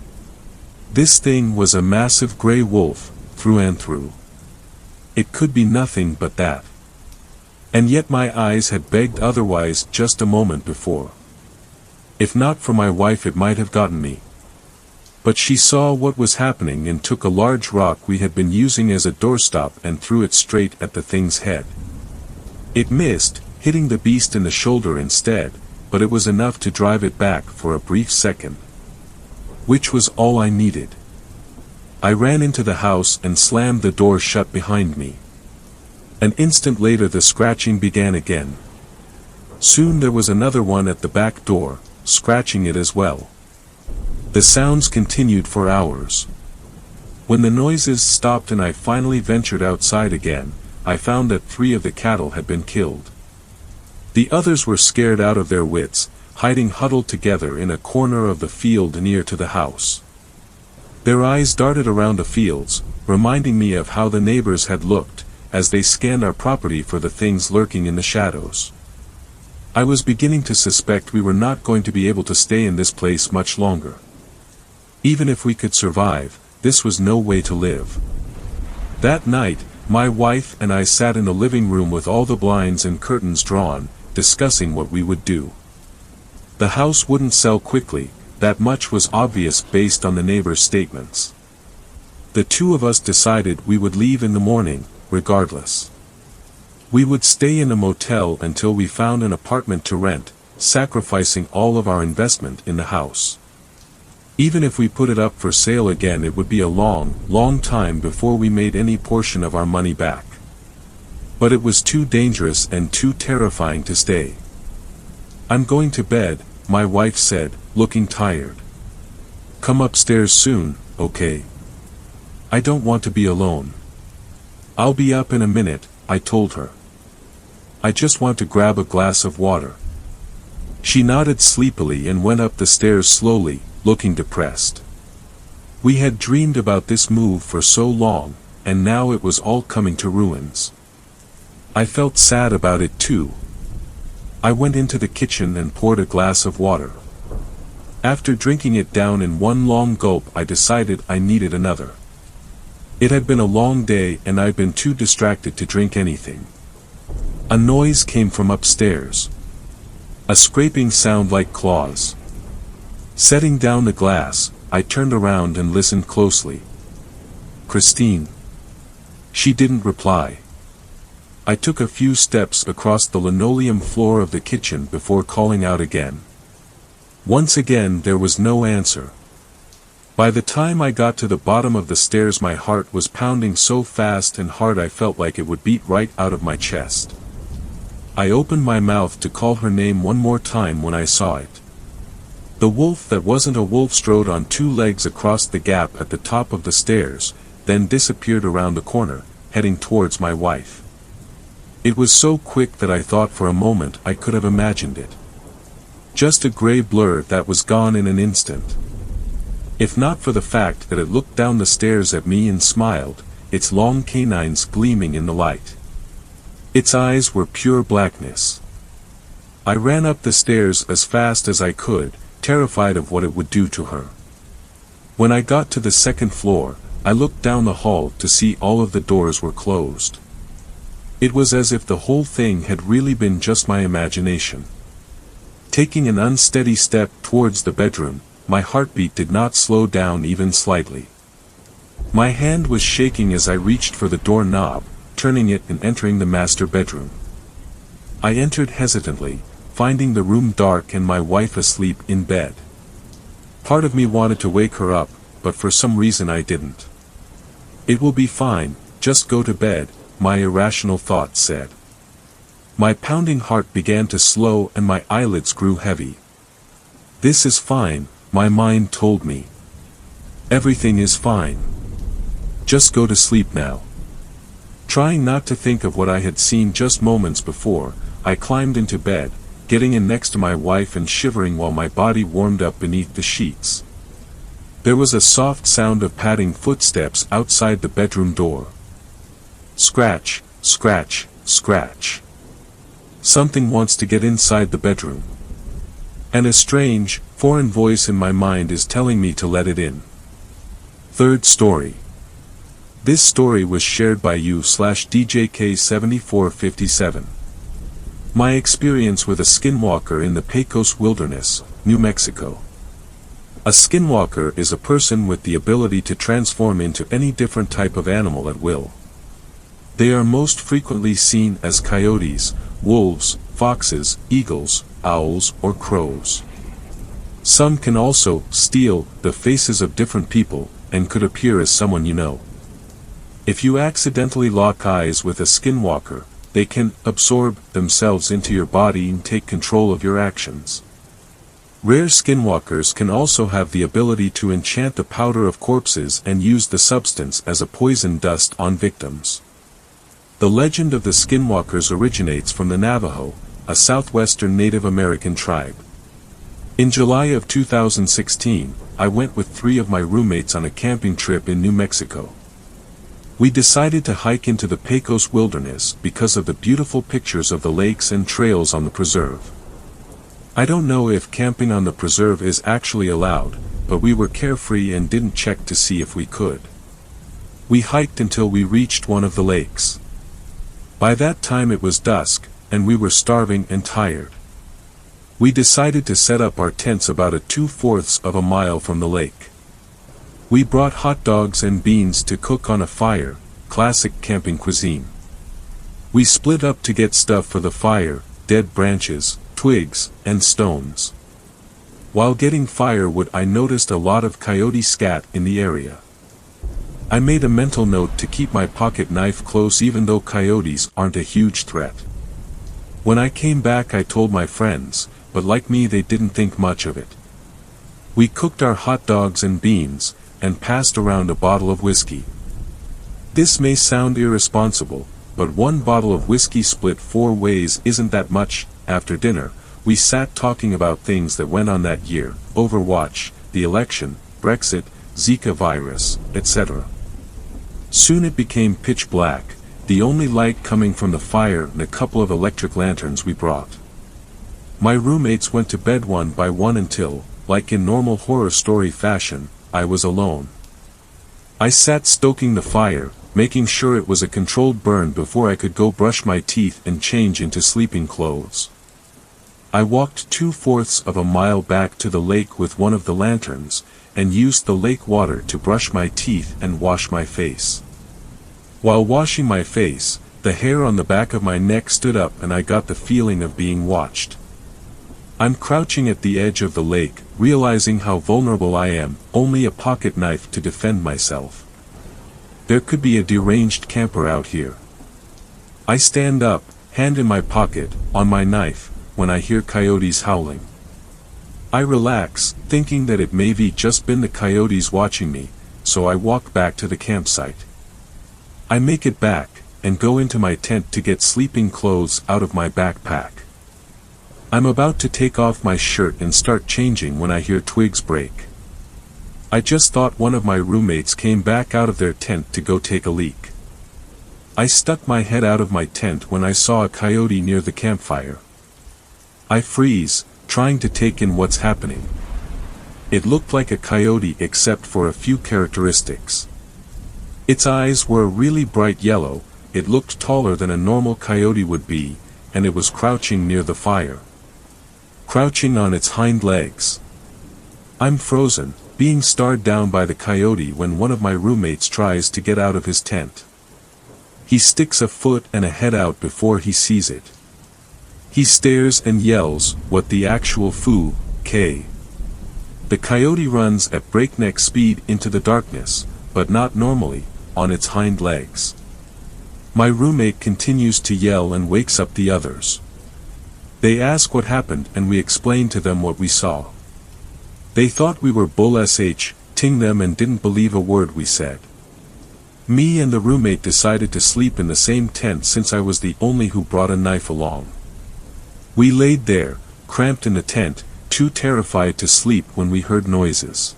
This thing was a massive gray wolf, through and through. It could be nothing but that. And yet my eyes had begged otherwise just a moment before. If not for my wife it might have gotten me. But she saw what was happening and took a large rock we had been using as a doorstop and threw it straight at the thing's head. It missed, hitting the beast in the shoulder instead, but it was enough to drive it back for a brief second. Which was all I needed. I ran into the house and slammed the door shut behind me. An instant later the scratching began again. Soon there was another one at the back door, scratching it as well. The sounds continued for hours. When the noises stopped and I finally ventured outside again, I found that 3 of the cattle had been killed. The others were scared out of their wits, hiding huddled together in a corner of the field near to the house. Their eyes darted around the fields, reminding me of how the neighbors had looked, as they scanned our property for the things lurking in the shadows. I was beginning to suspect we were not going to be able to stay in this place much longer. Even if we could survive, this was no way to live. That night, my wife and I sat in the living room with all the blinds and curtains drawn, discussing what we would do. The house wouldn't sell quickly, that much was obvious based on the neighbors' statements. The two of us decided we would leave in the morning, regardless. We would stay in a motel until we found an apartment to rent, sacrificing all of our investment in the house. Even if we put it up for sale again, it would be a long, long time before we made any portion of our money back. But it was too dangerous and too terrifying to stay. "I'm going to bed," my wife said, looking tired. "Come upstairs soon, okay? I don't want to be alone." "I'll be up in a minute," I told her. "I just want to grab a glass of water." She nodded sleepily and went up the stairs slowly, looking depressed. We had dreamed about this move for so long, and now it was all coming to ruins. I felt sad about it too. I went into the kitchen and poured a glass of water. After drinking it down in one long gulp, I decided I needed another. It had been a long day and I'd been too distracted to drink anything. A noise came from upstairs. A scraping sound like claws. Setting down the glass, I turned around and listened closely. "Christine." She didn't reply. I took a few steps across the linoleum floor of the kitchen before calling out again. Once again there was no answer. By the time I got to the bottom of the stairs, my heart was pounding so fast and hard I felt like it would beat right out of my chest. I opened my mouth to call her name one more time when I saw it. The wolf that wasn't a wolf strode on two legs across the gap at the top of the stairs, then disappeared around the corner, heading towards my wife. It was so quick that I thought for a moment I could have imagined it. Just a gray blur that was gone in an instant. If not for the fact that it looked down the stairs at me and smiled, its long canines gleaming in the light. Its eyes were pure blackness. I ran up the stairs as fast as I could, terrified of what it would do to her. When I got to the second floor, I looked down the hall to see all of the doors were closed. It was as if the whole thing had really been just my imagination. Taking an unsteady step towards the bedroom, my heartbeat did not slow down even slightly. My hand was shaking as I reached for the doorknob, turning it and entering the master bedroom. I entered hesitantly, finding the room dark and my wife asleep in bed. Part of me wanted to wake her up, but for some reason I didn't. "It will be fine, just go to bed," my irrational thought said. My pounding heart began to slow and my eyelids grew heavy. "This is fine," my mind told me. "Everything is fine. Just go to sleep now." Trying not to think of what I had seen just moments before, I climbed into bed, getting in next to my wife and shivering while my body warmed up beneath the sheets. There was a soft sound of padding footsteps outside the bedroom door. Scratch, scratch, scratch. Something wants to get inside the bedroom. And a strange, foreign voice in my mind is telling me to let it in. Third story. This story was shared by you/DJK7457. My experience with a skinwalker in the Pecos Wilderness, New Mexico. A skinwalker is a person with the ability to transform into any different type of animal at will. They are most frequently seen as coyotes, wolves, foxes, eagles, owls, or crows. Some can also steal the faces of different people, and could appear as someone you know. If you accidentally lock eyes with a skinwalker, they can absorb themselves into your body and take control of your actions. Rare skinwalkers can also have the ability to enchant the powder of corpses and use the substance as a poison dust on victims. The legend of the skinwalkers originates from the Navajo, a southwestern Native American tribe. In July of 2016, I went with 3 of my roommates on a camping trip in New Mexico. We decided to hike into the Pecos Wilderness because of the beautiful pictures of the lakes and trails on the preserve. I don't know if camping on the preserve is actually allowed, but we were carefree and didn't check to see if we could. We hiked until we reached one of the lakes. By that time it was dusk, and we were starving and tired. We decided to set up our tents about a 2/4 of a mile from the lake. We brought hot dogs and beans to cook on a fire, classic camping cuisine. We split up to get stuff for the fire, dead branches, twigs, and stones. While getting firewood I noticed a lot of coyote scat in the area. I made a mental note to keep my pocket knife close even though coyotes aren't a huge threat. When I came back I told my friends, but like me they didn't think much of it. We cooked our hot dogs and beans, and passed around a bottle of whiskey. This may sound irresponsible, but one bottle of whiskey split 4 ways isn't that much. After dinner, we sat talking about things that went on that year, Overwatch, the election, Brexit, Zika virus, etc. Soon it became pitch black, the only light coming from the fire and a couple of electric lanterns we brought. My roommates went to bed one by one until, like in normal horror story fashion, I was alone. I sat stoking the fire, making sure it was a controlled burn before I could go brush my teeth and change into sleeping clothes. I walked 2/4 of a mile back to the lake with one of the lanterns, and used the lake water to brush my teeth and wash my face. While washing my face, the hair on the back of my neck stood up and I got the feeling of being watched. I'm crouching at the edge of the lake, realizing how vulnerable I am, only a pocket knife to defend myself. There could be a deranged camper out here. I stand up, hand in my pocket, on my knife, when I hear coyotes howling. I relax, thinking that it may be just been the coyotes watching me, so I walk back to the campsite. I make it back, and go into my tent to get sleeping clothes out of my backpack. I'm about to take off my shirt and start changing when I hear twigs break. I just thought one of my roommates came back out of their tent to go take a leak. I stuck my head out of my tent when I saw a coyote near the campfire. I freeze, trying to take in what's happening. It looked like a coyote except for a few characteristics. Its eyes were a really bright yellow, it looked taller than a normal coyote would be, and it was crouching near the fire. Crouching on its hind legs. I'm frozen, being stared down by the coyote when one of my roommates tries to get out of his tent. He sticks a foot and a head out before he sees it. He stares and yells, "What the actual foo, K?" The coyote runs at breakneck speed into the darkness, but not normally, on its hind legs. My roommate continues to yell and wakes up the others. They ask what happened and we explain to them what we saw. They thought we were bull ting them and didn't believe a word we said. Me and the roommate decided to sleep in the same tent since I was the only who brought a knife along. We laid there, cramped in the tent, too terrified to sleep when we heard noises.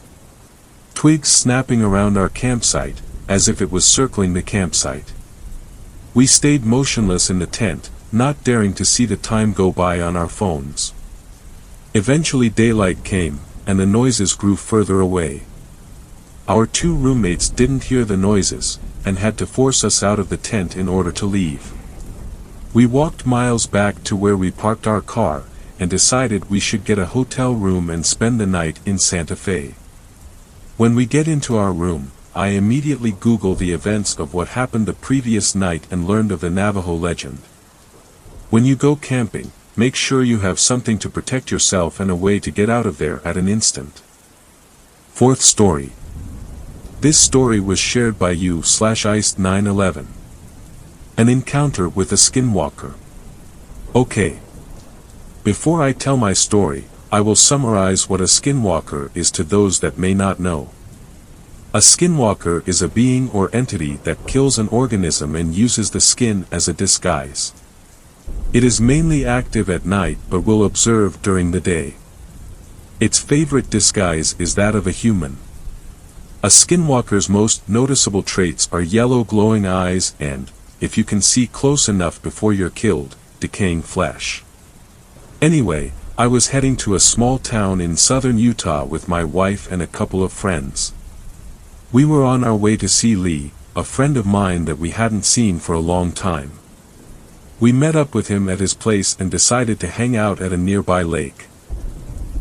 Twigs snapping around our campsite, as if it was circling the campsite. We stayed motionless in the tent, not daring to see the time go by on our phones. Eventually daylight came, and the noises grew further away. Our 2 roommates didn't hear the noises, and had to force us out of the tent in order to leave. We walked miles back to where we parked our car, and decided we should get a hotel room and spend the night in Santa Fe. When we get into our room, I immediately Google the events of what happened the previous night and learned of the Navajo legend. When you go camping, make sure you have something to protect yourself and a way to get out of there at an instant. 4th story. This story was shared by you/iced911. An encounter with a skinwalker. Okay. Before I tell my story, I will summarize what a skinwalker is to those that may not know. A skinwalker is a being or entity that kills an organism and uses the skin as a disguise. It is mainly active at night but will observe during the day. Its favorite disguise is that of a human. A skinwalker's most noticeable traits are yellow glowing eyes and, if you can see close enough before you're killed, decaying flesh. Anyway, I was heading to a small town in southern Utah with my wife and a couple of friends. We were on our way to see Lee, a friend of mine that we hadn't seen for a long time. We met up with him at his place and decided to hang out at a nearby lake.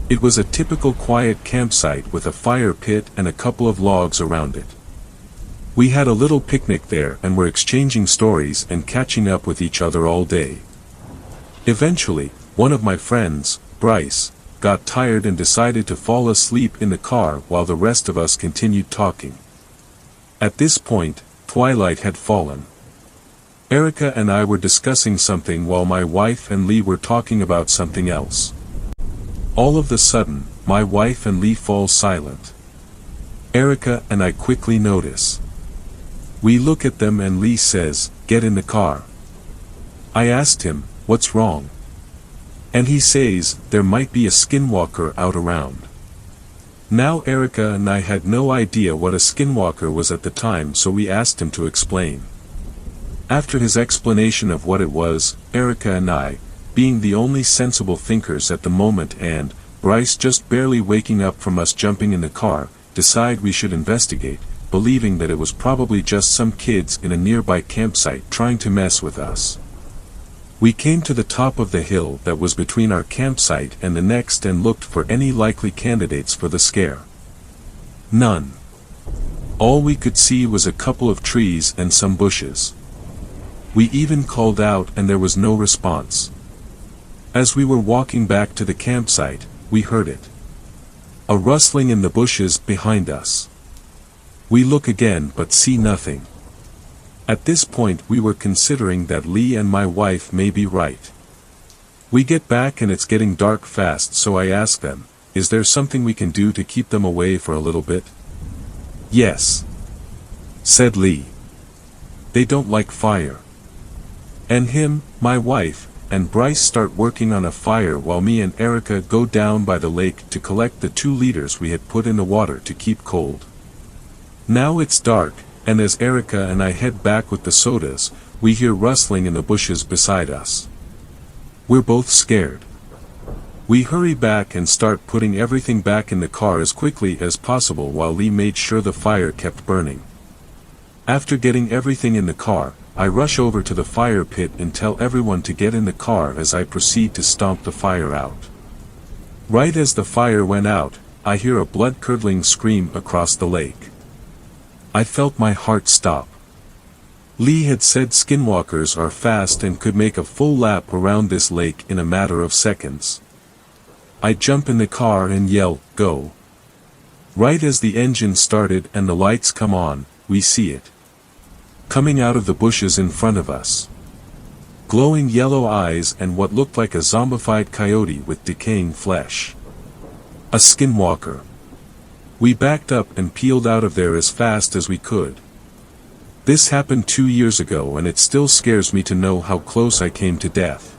It was a typical quiet campsite with a fire pit and a couple of logs around it. We had a little picnic there and were exchanging stories and catching up with each other all day. Eventually, one of my friends, Bryce, got tired and decided to fall asleep in the car while the rest of us continued talking. At this point, twilight had fallen. Erica and I were discussing something while my wife and Lee were talking about something else. All of a sudden, my wife and Lee fall silent. Erica and I quickly notice. We look at them and Lee says, "Get in the car." I asked him, "What's wrong?" And he says, "There might be a skinwalker out around." Now Erica and I had no idea what a skinwalker was at the time, so we asked him to explain. After his explanation of what it was, Erica and I, being the only sensible thinkers at the moment and Bryce just barely waking up from us jumping in the car, decide we should investigate, believing that it was probably just some kids in a nearby campsite trying to mess with us. We came to the top of the hill that was between our campsite and the next and looked for any likely candidates for the scare. None. All we could see was a couple of trees and some bushes. We even called out and there was no response. As we were walking back to the campsite, we heard it. A rustling in the bushes behind us. We look again but see nothing. At this point we were considering that Lee and my wife may be right. We get back and it's getting dark fast, so I ask them, "Is there something we can do to keep them away for a little bit?" "Yes," said Lee. "They don't like fire." And him, my wife, and Bryce start working on a fire while me and Erica go down by the lake to collect the 2 liters we had put in the water to keep cold. Now it's dark, and as Erica and I head back with the sodas, we hear rustling in the bushes beside us. We're both scared. We hurry back and start putting everything back in the car as quickly as possible while Lee made sure the fire kept burning. After getting everything in the car, I rush over to the fire pit and tell everyone to get in the car as I proceed to stomp the fire out. Right as the fire went out, I hear a blood-curdling scream across the lake. I felt my heart stop. Lee had said skinwalkers are fast and could make a full lap around this lake in a matter of seconds. I jump in the car and yell, "Go!" Right as the engine started and the lights come on, we see it. Coming out of the bushes in front of us. Glowing yellow eyes and what looked like a zombified coyote with decaying flesh. A skinwalker. We backed up and peeled out of there as fast as we could. This happened 2 years ago and it still scares me to know how close I came to death.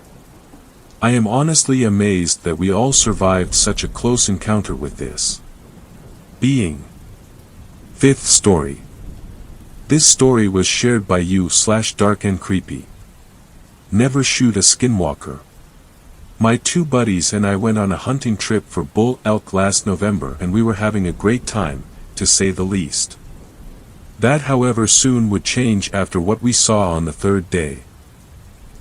I am honestly amazed that we all survived such a close encounter with this being. 5th story. This story was shared by you/dark and creepy. Never shoot a skinwalker. My 2 buddies and I went on a hunting trip for bull elk last November and we were having a great time, to say the least. That however soon would change after what we saw on the 3rd day.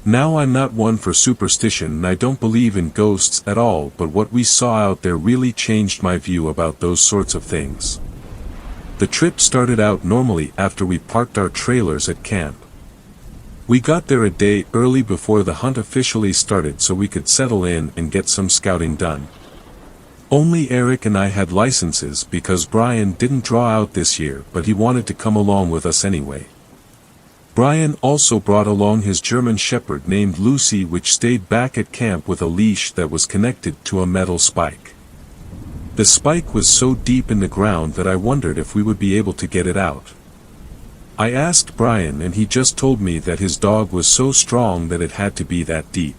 Now I'm not one for superstition and I don't believe in ghosts at all, but what we saw out there really changed my view about those sorts of things. The trip started out normally after we parked our trailers at camp. We got there a day early before the hunt officially started so we could settle in and get some scouting done. Only Eric and I had licenses because Brian didn't draw out this year, but he wanted to come along with us anyway. Brian also brought along his German Shepherd named Lucy, which stayed back at camp with a leash that was connected to a metal spike. The spike was so deep in the ground that I wondered if we would be able to get it out. I asked Brian and he just told me that his dog was so strong that it had to be that deep.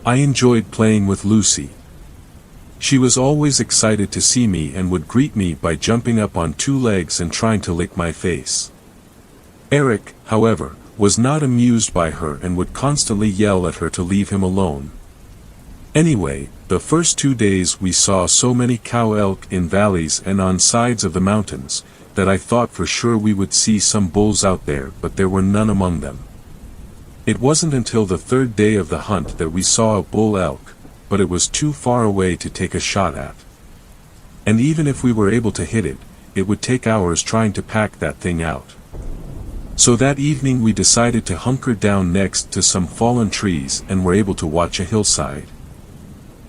I enjoyed playing with Lucy. She was always excited to see me and would greet me by jumping up on 2 legs and trying to lick my face. Eric, however, was not amused by her and would constantly yell at her to leave him alone. Anyway, The first 2 days we saw so many cow elk in valleys and on sides of the mountains, that I thought for sure we would see some bulls out there, but there were none among them. It wasn't until the 3rd day of the hunt that we saw a bull elk, but it was too far away to take a shot at. And even if we were able to hit it, it would take hours trying to pack that thing out. So that evening we decided to hunker down next to some fallen trees and were able to watch a hillside.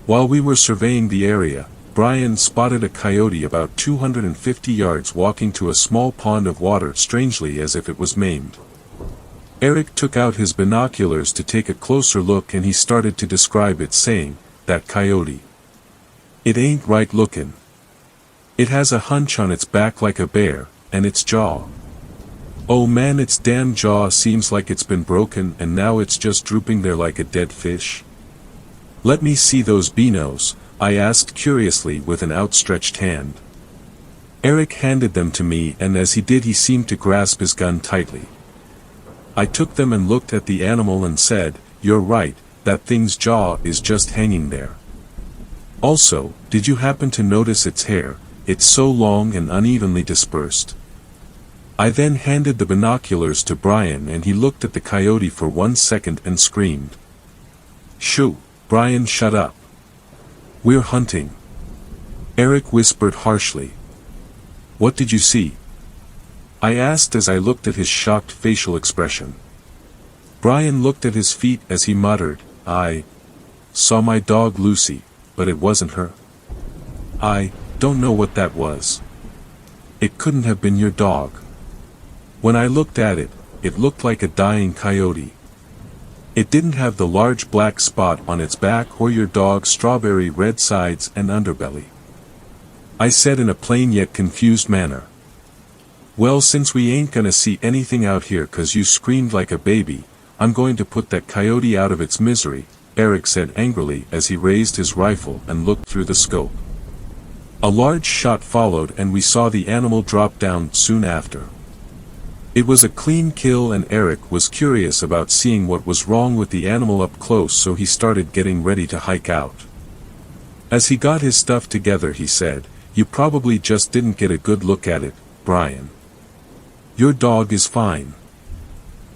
While we were surveying the area, Brian spotted a coyote about 250 yards walking to a small pond of water strangely as if it was maimed. Eric took out his binoculars to take a closer look and he started to describe it saying, "That coyote. It ain't right looking. It has a hunch on its back like a bear, and its jaw. Oh man, its damn jaw seems like it's been broken and now it's just drooping there like a dead fish. Let me see those binos," I asked curiously with an outstretched hand. Eric handed them to me and as he did he seemed to grasp his gun tightly. I took them and looked at the animal and said, "You're right, that thing's jaw is just hanging there. Also, did you happen to notice its hair? It's so long and unevenly dispersed." I then handed the binoculars to Brian and he looked at the coyote for 1 second and screamed. "Shoo, Brian, shut up. We're hunting." Eric whispered harshly. "What did you see?" I asked as I looked at his shocked facial expression. Brian looked at his feet as he muttered, "I saw my dog Lucy, but it wasn't her. I don't know what that was. It couldn't have been your dog. When I looked at it, it looked like a dying coyote. It didn't have the large black spot on its back or your dog's strawberry red sides and underbelly," I said in a plain yet confused manner. "Well, since we ain't gonna see anything out here 'cause you screamed like a baby, I'm going to put that coyote out of its misery," Eric said angrily as he raised his rifle and looked through the scope. A large shot followed and we saw the animal drop down soon after. It was a clean kill and Eric was curious about seeing what was wrong with the animal up close, so he started getting ready to hike out. As he got his stuff together he said, "You probably just didn't get a good look at it, Brian. Your dog is fine."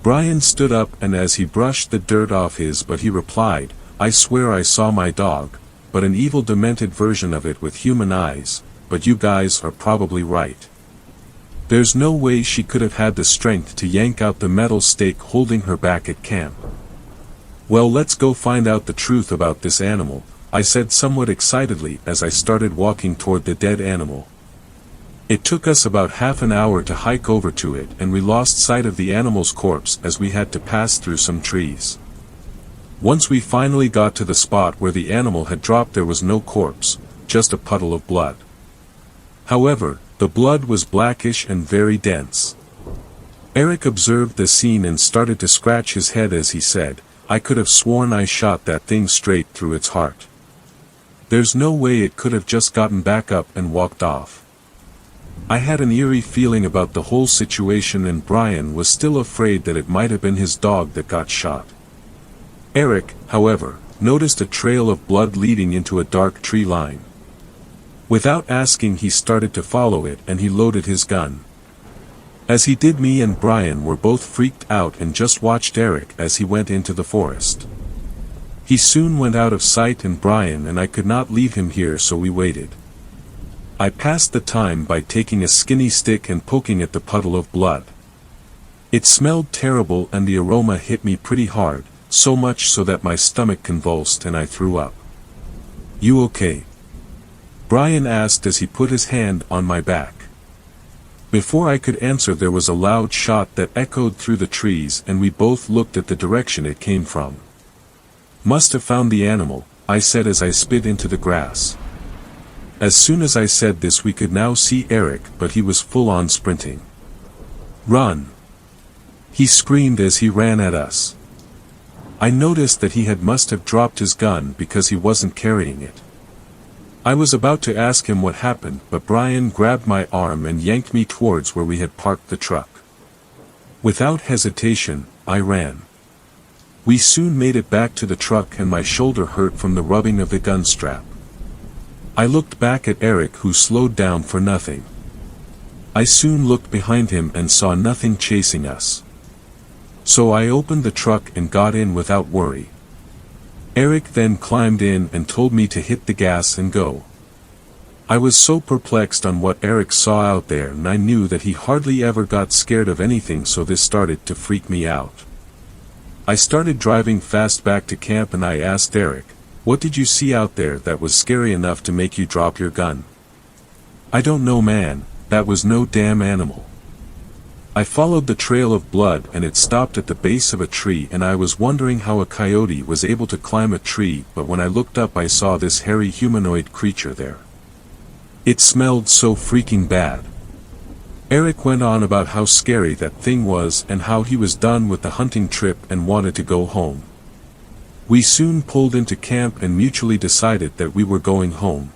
Brian stood up and as he brushed the dirt off but he replied, "I swear I saw my dog, but an evil demented version of it with human eyes, but you guys are probably right. There's no way she could have had the strength to yank out the metal stake holding her back at camp. Well, let's go find out the truth about this animal," I said somewhat excitedly as I started walking toward the dead animal. It took us about half an hour to hike over to it and we lost sight of the animal's corpse as we had to pass through some trees. Once we finally got to the spot where the animal had dropped there was no corpse, just a puddle of blood. However, the blood was blackish and very dense. Eric observed the scene and started to scratch his head as he said, "I could have sworn I shot that thing straight through its heart. There's no way it could have just gotten back up and walked off." I had an eerie feeling about the whole situation and Brian was still afraid that it might have been his dog that got shot. Eric, however, noticed a trail of blood leading into a dark tree line. Without asking he started to follow it and he loaded his gun. As he did, me and Brian were both freaked out and just watched Eric as he went into the forest. He soon went out of sight and Brian and I could not leave him here, so we waited. I passed the time by taking a skinny stick and poking at the puddle of blood. It smelled terrible and the aroma hit me pretty hard, so much so that my stomach convulsed and I threw up. "You okay?" Brian asked as he put his hand on my back. Before I could answer there was a loud shot that echoed through the trees and we both looked at the direction it came from. "Must have found the animal," I said as I spit into the grass. As soon as I said this we could now see Eric, but he was full on sprinting. "Run!" he screamed as he ran at us. I noticed that he must have dropped his gun because he wasn't carrying it. I was about to ask him what happened, but Brian grabbed my arm and yanked me towards where we had parked the truck. Without hesitation, I ran. We soon made it back to the truck and my shoulder hurt from the rubbing of the gun strap. I looked back at Eric, who slowed down for nothing. I soon looked behind him and saw nothing chasing us. So I opened the truck and got in without worry. Eric then climbed in and told me to hit the gas and go. I was so perplexed on what Eric saw out there, and I knew that he hardly ever got scared of anything, so this started to freak me out. I started driving fast back to camp and I asked Eric, "What did you see out there that was scary enough to make you drop your gun?" "I don't know, man, that was no damn animal. I followed the trail of blood and it stopped at the base of a tree, and I was wondering how a coyote was able to climb a tree, but when I looked up I saw this hairy humanoid creature there. It smelled so freaking bad." Eric went on about how scary that thing was and how he was done with the hunting trip and wanted to go home. We soon pulled into camp and mutually decided that we were going home.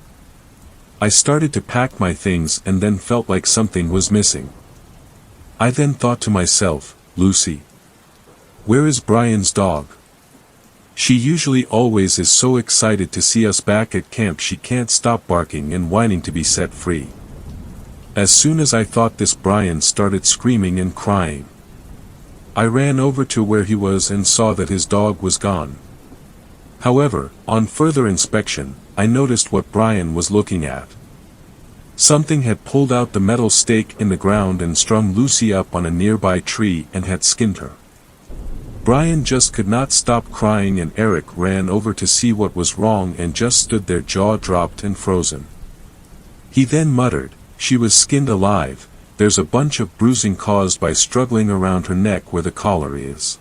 I started to pack my things and then felt like something was missing. I then thought to myself, "Lucy, where is Brian's dog? She usually always is so excited to see us back at camp she can't stop barking and whining to be set free." As soon as I thought this, Brian started screaming and crying. I ran over to where he was and saw that his dog was gone. However, on further inspection, I noticed what Brian was looking at. Something had pulled out the metal stake in the ground and strung Lucy up on a nearby tree and had skinned her. Brian just could not stop crying, and Eric ran over to see what was wrong and just stood there, jaw dropped and frozen. He then muttered, "She was skinned alive, there's a bunch of bruising caused by struggling around her neck where the collar is."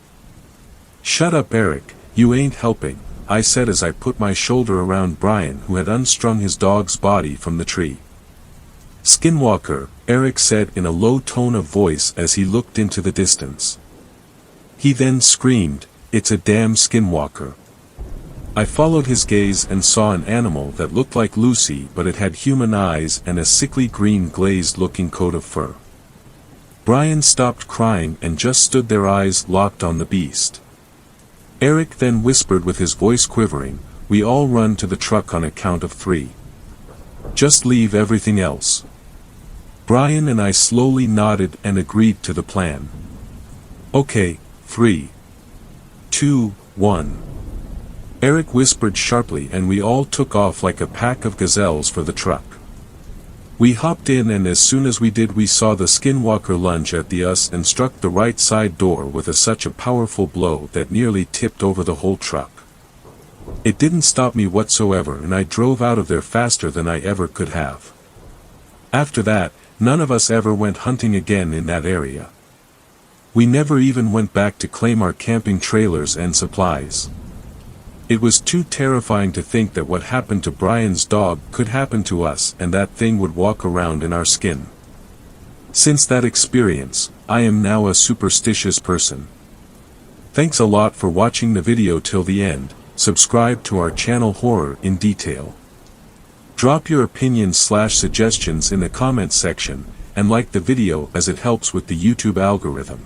"Shut up, Eric, you ain't helping," I said as I put my shoulder around Brian, who had unstrung his dog's body from the tree. "Skinwalker," Eric said in a low tone of voice as he looked into the distance. He then screamed, "It's a damn skinwalker." I followed his gaze and saw an animal that looked like Lucy, but it had human eyes and a sickly green glazed looking coat of fur. Brian stopped crying and just stood there, eyes locked on the beast. Eric then whispered with his voice quivering, "We all run to the truck on a count of 3. Just leave everything else." Brian and I slowly nodded and agreed to the plan. "Okay, 3, 2, 1. Eric whispered sharply and we all took off like a pack of gazelles for the truck. We hopped in, and as soon as we did we saw the Skinwalker lunge at us and struck the right side door with such a powerful blow that nearly tipped over the whole truck. It didn't stop me whatsoever, and I drove out of there faster than I ever could have. After that, none of us ever went hunting again in that area. We never even went back to claim our camping trailers and supplies. It was too terrifying to think that what happened to Brian's dog could happen to us, and that thing would walk around in our skin. Since that experience, I am now a superstitious person. Thanks a lot for watching the video till the end. Subscribe to our channel Horror in Detail. Drop your opinions/suggestions in the comments section, and like the video as it helps with the YouTube algorithm.